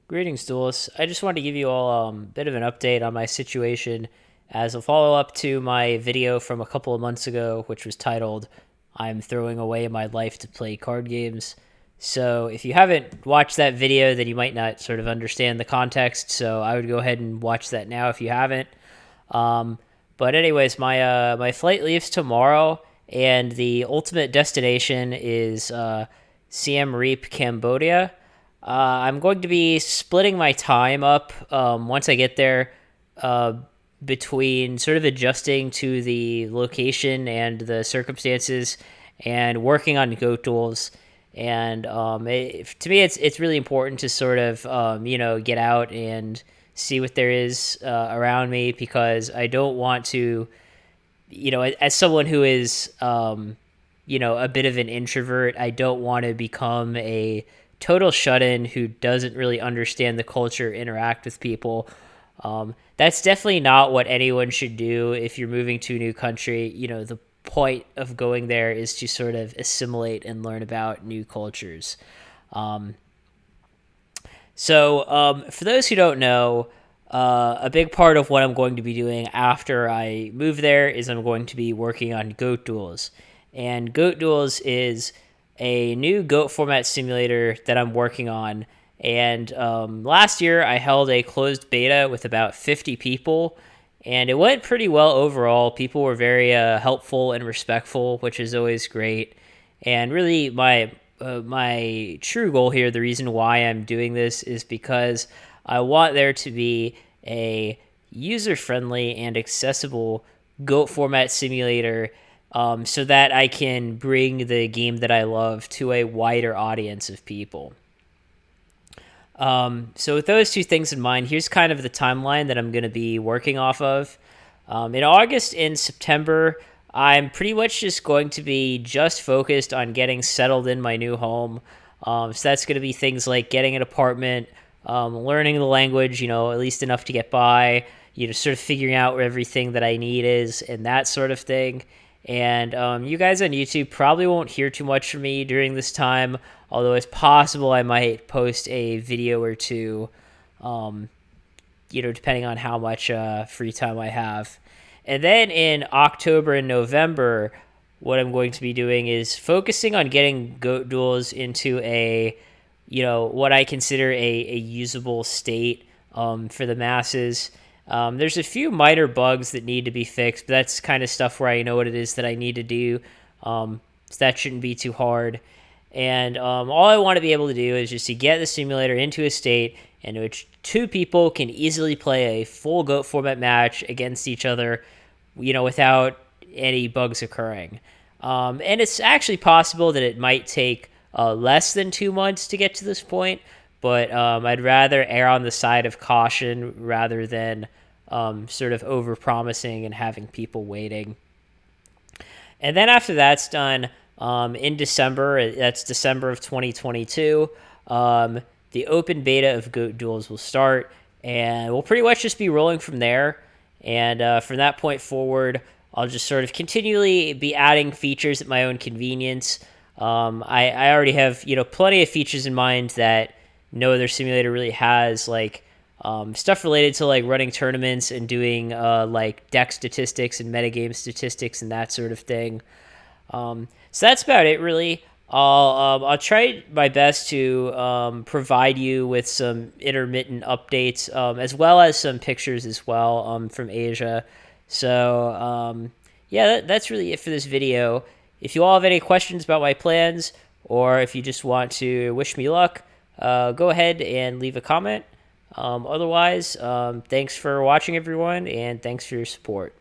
Greetings, Duels. I just wanted to give you all a bit of an update on my situation as a follow up to my video from a couple of months ago, which was titled, I'm Throwing Away My Life to Play Card Games. So, if you haven't watched that video, then you might not sort of understand the context. So, I would go ahead and watch that now if you haven't. Um, but, anyways, my flight leaves tomorrow, and the ultimate destination is Siem Reap, Cambodia. I'm going to be splitting my time up once I get there uh, between sort of adjusting to the location and the circumstances and working on GoatDuels. And to me, it's really important to sort of get out and see what there is around me because I don't want to, as someone who is a bit of an introvert, I don't want to become a total shut in who doesn't really understand the culture, interact with people. That's definitely not what anyone should do if you're moving to a new country. The point of going there is to sort of assimilate and learn about new cultures. Um, so, for those who don't know, a big part of what I'm going to be doing after I move there is I'm going to be working on Goat Duels. And Goat Duels is a new Goat format simulator that I'm working on. And last year, I held a closed beta with about 50 people, and it went pretty well overall. People were very helpful and respectful, which is always great. And really, my true goal here, the reason why I'm doing this, is because I want there to be a user friendly and accessible Goat format simulator so that I can bring the game that I love to a wider audience of people. So, with those two things in mind, here's kind of the timeline that I'm going to be working off of. In August and September, I'm pretty much just going to be just focused on getting settled in my new home. So that's going to be things like getting an apartment, learning the language, at least enough to get by, sort of figuring out where everything that I need is and that sort of thing. And you guys on YouTube probably won't hear too much from me during this time, although it's possible I might post a video or two, depending on how much free time I have. And then in October and November, what I'm going to be doing is focusing on getting Goat Duels into what I consider a usable state for the masses. There's a few minor bugs that need to be fixed, but that's kind of stuff where I know what it is that I need to do. So that shouldn't be too hard. And all I want to be able to do is just to get the simulator into a state in which two people can easily play a full GOAT format match against each other, without any bugs occurring. And it's actually possible that it might take less than 2 months to get to this point, but I'd rather err on the side of caution rather than sort of over-promising and having people waiting. And then after that's done, in December, that's December of 2022, the open beta of GoatDuels will start, and we'll pretty much just be rolling from there. And from that point forward, I'll just sort of continually be adding features at my own convenience. I already have plenty of features in mind that no other simulator really has, like stuff related to like running tournaments and doing like deck statistics and metagame statistics and that sort of thing. So that's about it, really. I'll try my best to provide you with some intermittent updates, as well as some pictures as well from Asia. So yeah, that's really it for this video. If you all have any questions about my plans, or if you just want to wish me luck, go ahead and leave a comment. Otherwise, thanks for watching, everyone, and thanks for your support.